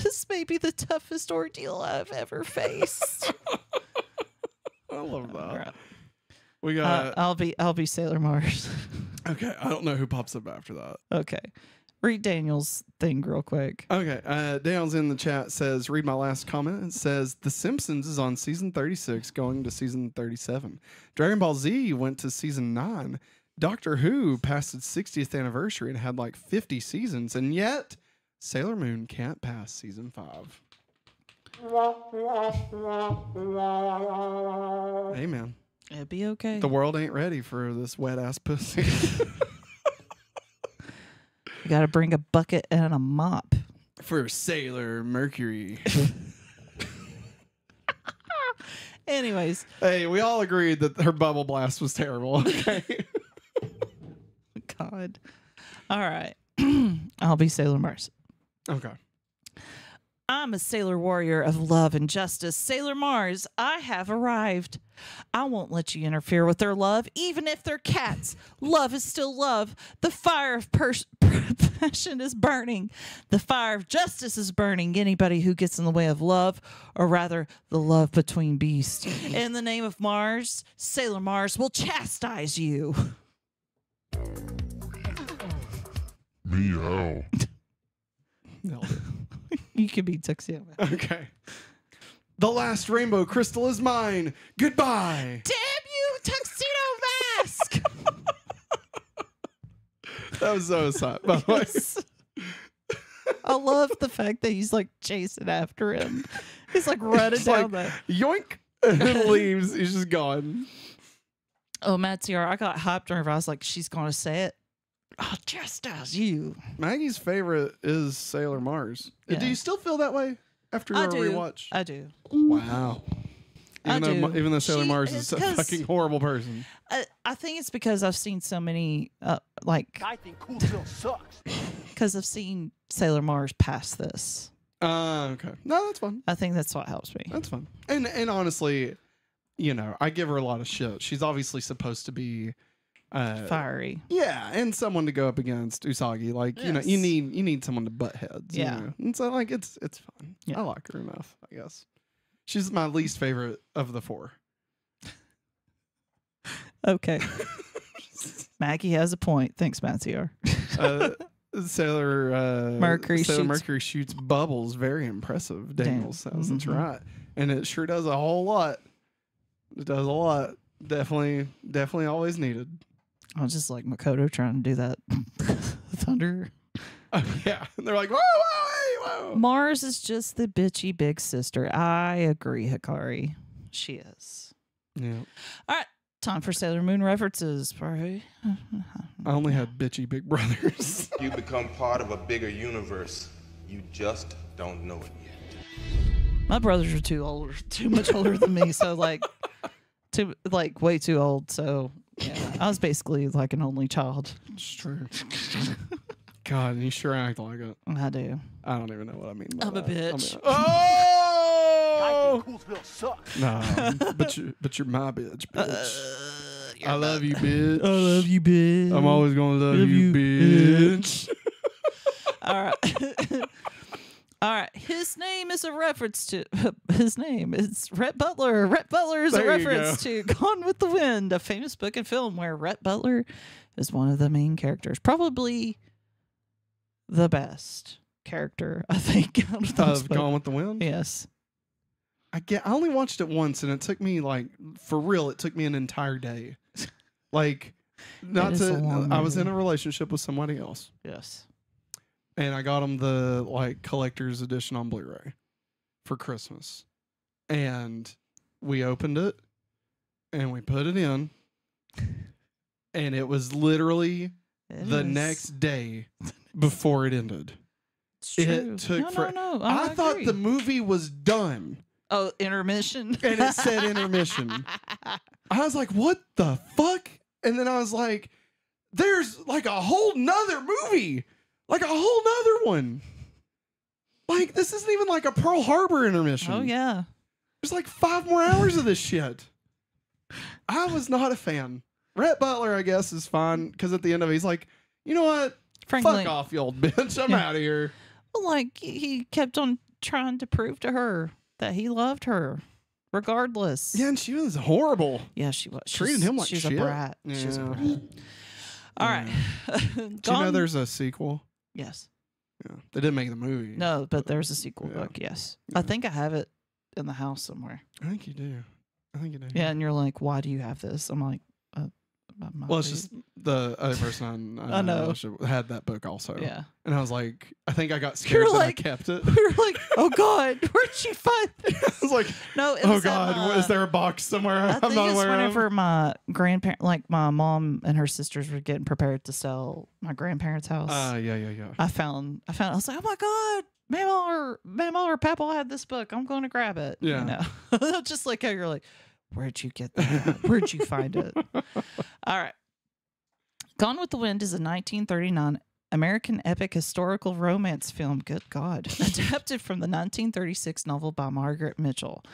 This may be the toughest ordeal I've ever faced. I love that. All right. We got. I'll be Sailor Mars. Okay, I don't know who pops up after that. Okay. Read Daniel's thing real quick. Okay, Dale's in the chat says, read my last comment. It says, The Simpsons is on season 36 going to season 37. Dragon Ball Z went to season 9. Doctor Who passed its 60th anniversary and had like 50 seasons. And yet, Sailor Moon can't pass season 5. Hey, man. It'd be okay. The world ain't ready for this wet-ass pussy. You got to bring a bucket and a mop. For Sailor Mercury. Anyways. Hey, we all agreed that her bubble blast was terrible. Okay. God. All right. I'll be Sailor Mars. Okay. I'm a sailor warrior of love and justice. Sailor Mars, I have arrived. I won't let you interfere with their love, even if they're cats. Love is still love. The fire of passion is burning. The fire of justice is burning. Anybody who gets in the way of love, or rather, the love between beasts. In the name of Mars, Sailor Mars will chastise you. Meow. Nailed it. You can be Tuxedo. Okay. The last rainbow crystal is mine. Goodbye. Damn you, Tuxedo Mask! That was so aside, by the way. I love the fact that he's like chasing after him. He's like running down like, yoink, and leaves. He's just gone. Oh, Matsuar, I got hyped whenever I was like, she's going to say it. Oh, just as you. Maggie's favorite is Sailor Mars. Yeah. Do you still feel that way after your rewatch? I do. Wow. Even though Sailor Mars is a 'cause- fucking horrible person. I think it's because I've seen so many, like, I think Coolsville sucks. because I've seen Sailor Mars past this. Okay. No, that's fun. I think that's what helps me. That's fun. And honestly, you know, I give her a lot of shit. She's obviously supposed to be Fiery. yeah, and someone to go up against Usagi. Like, you know, you Yes. need someone to butt heads. you Yeah. know? And so like it's fun. Yeah. I like her enough, I guess. She's my least favorite of the four. Okay. Maggie has a point. Thanks, Matsuar. Sailor Mercury Sailor shoots- Mercury shoots bubbles. Very impressive. Daniel says that's Mhm. right, and it sure does a whole lot. It does a lot. Definitely always needed. I was just like Makoto trying to do that thunder. Oh, yeah, and they're like, whoa, whoa, hey, whoa. Mars is just the bitchy big sister. I agree, Hikari. She is. Yeah, All right. Time for Sailor Moon references. I only had bitchy big brothers. You become part of a bigger universe. You just don't know it yet. My brothers are too much older than me. So like, way too old. So yeah, I was basically like an only child. It's true. God, and you sure act like it. I do. I don't even know what I mean. By I'm a that. bitch. Oh! I think Coolsville sucks. No, but you're my bitch. I love you, bitch. I love you, bitch. I'm always gonna love you, bitch. All right. All right. His name is a reference to his name is Rhett Butler. Rhett Butler is a There you reference to Gone with the Wind, a famous book and film where Rhett Butler is one of the main characters. Probably the best character, I think, out of those books. Gone with the Wind. Yes. I only watched it once, and it took me like for real. It took me an entire day. Like, not is a to. long I was in movie. a relationship with somebody else, Yes. and I got them the like collector's edition on Blu-ray for Christmas, and we opened it, and we put it in, and it was literally the next day before it ended. It's true. It took no. I thought the movie was done. Oh, intermission. And it said intermission. I was like, what the fuck? And then I was like, there's like a whole nother movie. Like a whole nother one. Like, this isn't even like a Pearl Harbor intermission. Oh yeah. There's like 5 more hours of this shit. I was not a fan. Rhett Butler, I guess, is fine because at the end of it, he's like, you know what? Frankly, Fuck off, you old bitch. I'm Yeah. out of here. well, like he kept on trying to prove to her that he loved her, regardless. Yeah, and she was horrible. Yeah, she was. Treated him like she's shit. a brat. She's a Yeah. brat. All right. Do you know there's a sequel? Yes. Yeah. They didn't make the movie. No, but there's a sequel Yeah. book. Yes. Yeah. I think I have it in the house somewhere. I think you do. Yeah, and you're like, why do you have this? I'm like, Well, it's just the other person I know. had that book also. yeah. And I was like, I think I got scared You're that like- I kept it. We were like, oh God, where'd she find I this? was like, No, it oh was at God, my- is there a box somewhere I I'm think not it's aware whenever of? my grandparent, like my mom and her sisters were getting prepared to sell my grandparents' house. Yeah. I found. I was like, oh my God, Mama or Papa had this book. I'm going to grab it. Yeah. You know? Just like how you're like, where'd you get that? Where'd you find it? All right. Gone with the Wind is a 1939 American epic historical romance film. Good God. Adapted from the 1936 novel by Margaret Mitchell.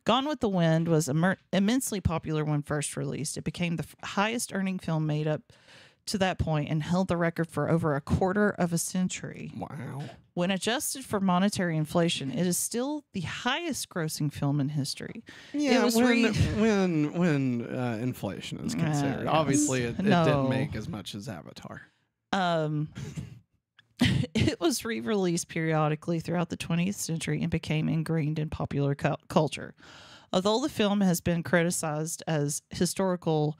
Gone with the Wind was immensely popular when first released. It became the highest earning film made up to that point and held the record for over a quarter of a century. Wow. When adjusted for monetary inflation, it is still the highest grossing film in history. Yeah, It was when inflation is considered. yes. Obviously, it No. didn't make as much as Avatar. It was re-released periodically throughout the 20th century and became ingrained in popular culture. Although the film has been criticized as historical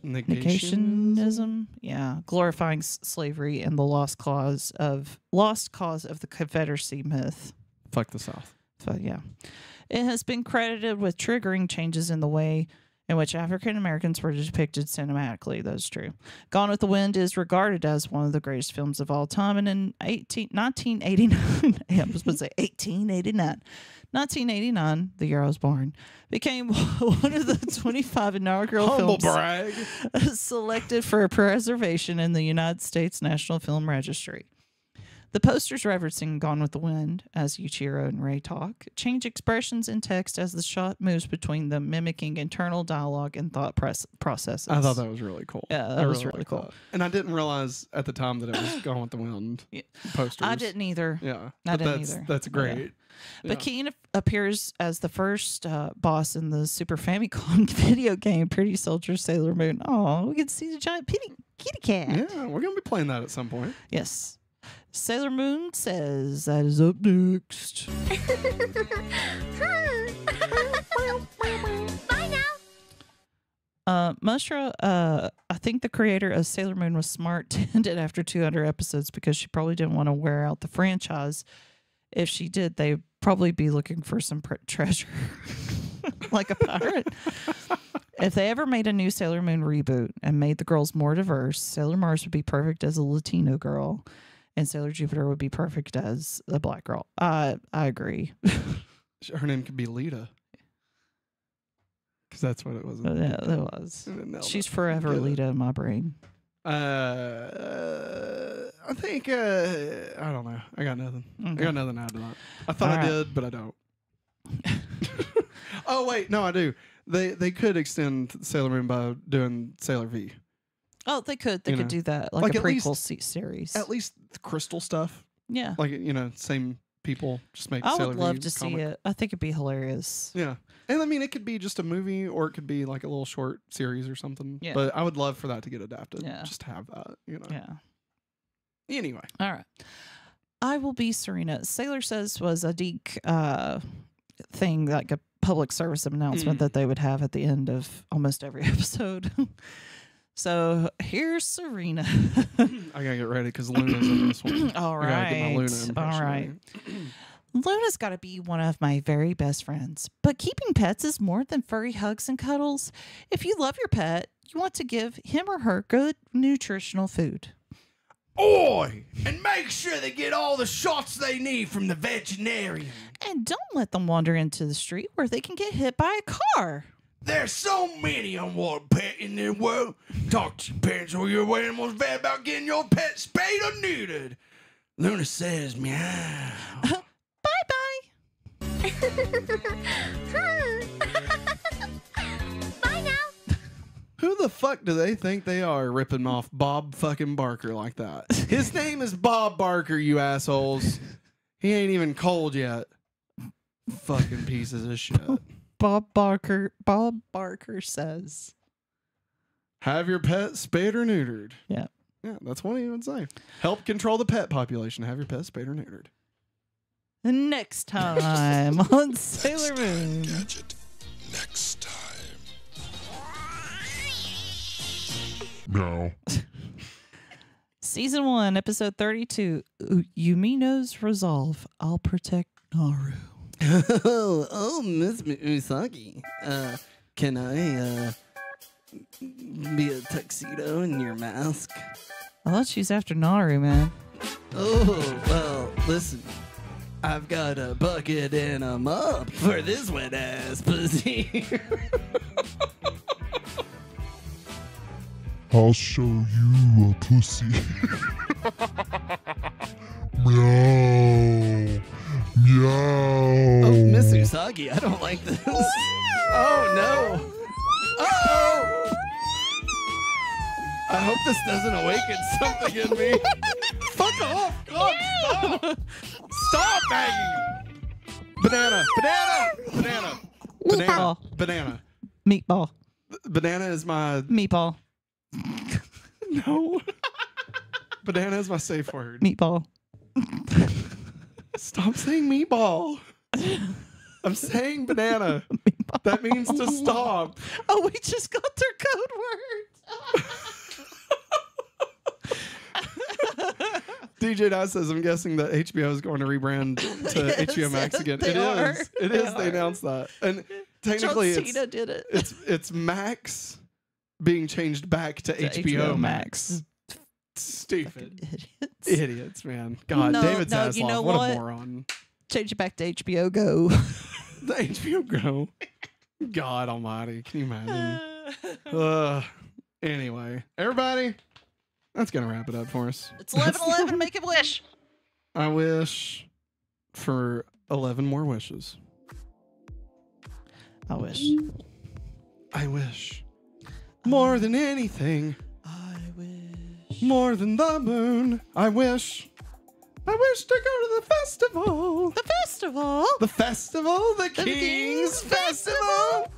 negationism. Yeah, glorifying slavery and the lost cause of the Confederacy myth. Fuck the South. So yeah, it has been credited with triggering changes in the way in which African Americans were depicted cinematically. That's true. Gone with the Wind is regarded as one of the greatest films of all time, and in 1989, I was supposed to say 1889. 1989, the year I was born, became one of the 25 inaugural Humble films brag. selected for preservation in the United States National Film Registry. The posters referencing Gone with the Wind, as Yuichiro and Ray talk, change expressions in text as the shot moves between them, mimicking internal dialogue and thought processes. I thought that was really cool. Yeah, that was really cool. That. And I didn't realize at the time that it was Gone with the Wind posters. I didn't either. Yeah. I didn't either. That's great. Yeah. But Keen appears as the first boss in the Super Famicom video game, Pretty Soldier Sailor Moon. Oh, we can see the giant kitty cat. Yeah, we're going to be playing that at some point. Yes. Sailor Moon says that is up next. Bye now. Mushra, I think the creator of Sailor Moon was smart to end it after 200 episodes because she probably didn't want to wear out the franchise. If she did, they'd probably be looking for some treasure, like a pirate. If they ever made a new Sailor Moon reboot and made the girls more diverse, Sailor Mars would be perfect as a Latino girl, and Sailor Jupiter would be perfect as a black girl. I agree. Her name could be Lita. Because that's what it was. Yeah, that was. She's forever Lita in my brain. I think I don't know. I got nothing. Okay. I got nothing to add to that. I thought I did, but I don't. Oh wait, no, I do. They could extend Sailor Moon by doing Sailor V. Oh, they could. They could do that, like a prequel series. At least the crystal stuff. Yeah. Like, same people just make I Sailor would love V to see comic. it. I think it'd be hilarious. Yeah. And I mean, it could be just a movie or it could be like a little short series or something. Yeah. But I would love for that to get adapted. Yeah. Just have that, Yeah. Anyway. All right. I Will Be Serena. Sailor Says was a Dic thing, like a public service announcement that they would have at the end of almost every episode. So here's Serena. I gotta get ready because Luna's in this one. All I gotta get my right. Luna impression All right. ready. Luna's got to be one of my very best friends. But keeping pets is more than furry hugs and cuddles. If you love your pet, you want to give him or her good nutritional food. Oi! And make sure they get all the shots they need from the veterinarian. And don't let them wander into the street where they can get hit by a car. There's so many unwanted pets in the world. Talk to your parents or your animal's vet about getting your pet spayed or neutered. Luna says meow. Bye-bye. Bye now. Who the fuck do they think they are ripping off Bob fucking Barker like that? His name is Bob Barker, you assholes. He ain't even cold yet. Fucking pieces of shit. Bob Barker says. Have your pet spayed or neutered. Yeah. Yeah, that's what he would say. Help control the pet population. Have your pet spayed or neutered. Next time on Sailor Moon. Gadget next time. No. Season 1, episode 32. Umino's Resolve. I'll protect Naru. Oh, Miss Usagi. Can I be a tuxedo in your mask? I thought she's after Naru, man. Oh, well, listen. I've got a bucket and a mop for this wet ass pussy. I'll show you a pussy. Meow. Meow. Oh, Miss Usagi, I don't like this. Oh, no. Uh-oh. I hope this doesn't awaken something in me. Fuck off. God, stop. Stop, Maggie. Banana. Banana. Banana. Banana. Banana. Meatball. Banana is my... Meatball. No. Banana is my safe word. Meatball. Stop saying meatball. I'm saying banana. Meatball. That means to stop. Oh, we just got their code word. DJ Dot says, I'm guessing that HBO is going to rebrand to Yes, HBO Max again. they It are. is. It They is. They are. announced that. And technically, John Cena did it. it's Max being changed back to HBO Max. Stupid. Idiots, man. God, No, David no, Zaslav, you know what what? a moron. Change it back to HBO Go. The HBO Go. God almighty. Can you imagine? Anyway, everybody, that's going to wrap it up for us. It's 11:11. Make a wish. I wish for 11 more wishes. I wish. I wish. More than anything. I wish. More than the moon. I wish. I wish to go to the festival. The festival. The festival. The The King's Festival.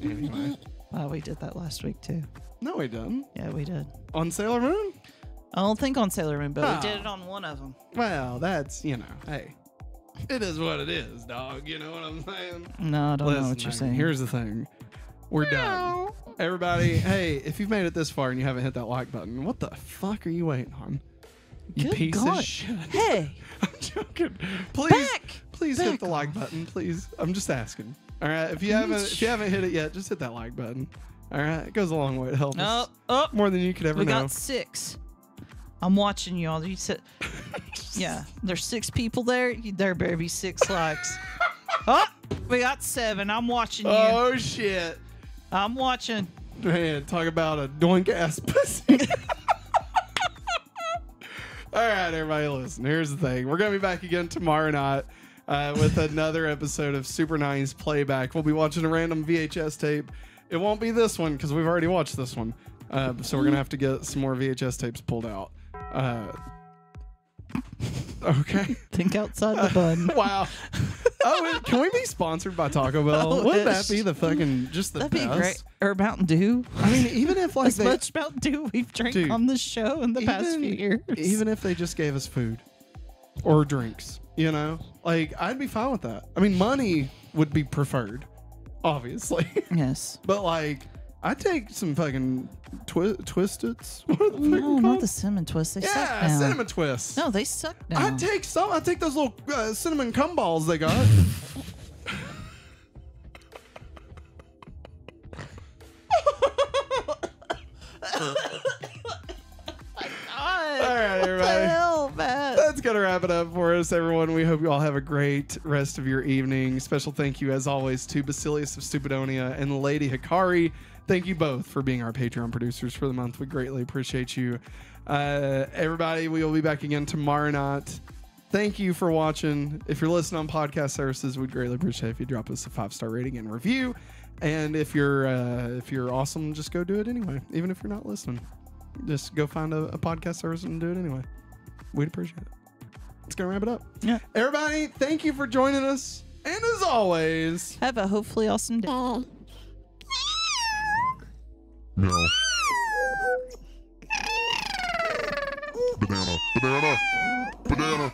Anyway. Oh, we did that last week too. No, we didn't. Yeah, we did. On Sailor Moon? I don't think on Sailor Moon, but Oh. we did it on one of them. Well, that's, hey. It is what it is, dog. You know what I'm saying? No, I don't know what you're man, saying. Here's the thing. We're done. Everybody, hey, if you've made it this far and you haven't hit that like button, what the fuck are you waiting on? You Good piece God. of shit. Hey, I'm joking. Please, back. please Back hit the like off. button, please. I'm just asking. All right, if you haven't hit it yet, just hit that like button. All right, it goes a long way to help us. Oh, More than you could ever we know. got 6. I'm watching you all. You said, yeah, there's 6 people there. There better be 6 likes. Oh, we got 7. I'm watching you. Oh shit, I'm watching. man! Talk about a doink ass pussy. All right, everybody, listen. Here's the thing. We're gonna be back again tomorrow night with another episode of Super 9's Playback. We'll be watching a random VHS tape. It won't be this one because we've already watched this one. So we're gonna have to get some more VHS tapes pulled out. Okay. Think outside the bun. Wow. Oh, can we be sponsored by Taco Bell? I Wouldn't that wish. be the fucking just the That'd best? be great. Or Mountain Dew. I mean, even if like As much Mountain Dew we've drank Dude, on this show in the past few years. even if they just gave us food or drinks, like I'd be fine with that. I mean, money would be preferred, obviously, Yes. but like I'd take some fucking Twisteds. What are the fucking No, not called? the cinnamon twist. They suck Yeah, now. cinnamon twists. No, they suck now. I'd take some. I'd take those little cinnamon cum balls they got. God, All right, what the everybody. hell, man? That's going to wrap it up for us, everyone. We hope you all have a great rest of your evening. Special thank you, as always, to Basilius of Stupidonia and Lady Hikari. Thank you both for being our Patreon producers for the month. We greatly appreciate you. Everybody, we will be back again tomorrow night. Thank you for watching. If you're listening on podcast services, we'd greatly appreciate if you drop us a 5-star rating and review. And if you're awesome, just go do it anyway. Even if you're not listening, just go find a podcast service and do it anyway. We'd appreciate it. It's gonna wrap it up. Yeah. Everybody, thank you for joining us. And as always, Have a hopefully awesome day. No. Banana. Banana. Banana.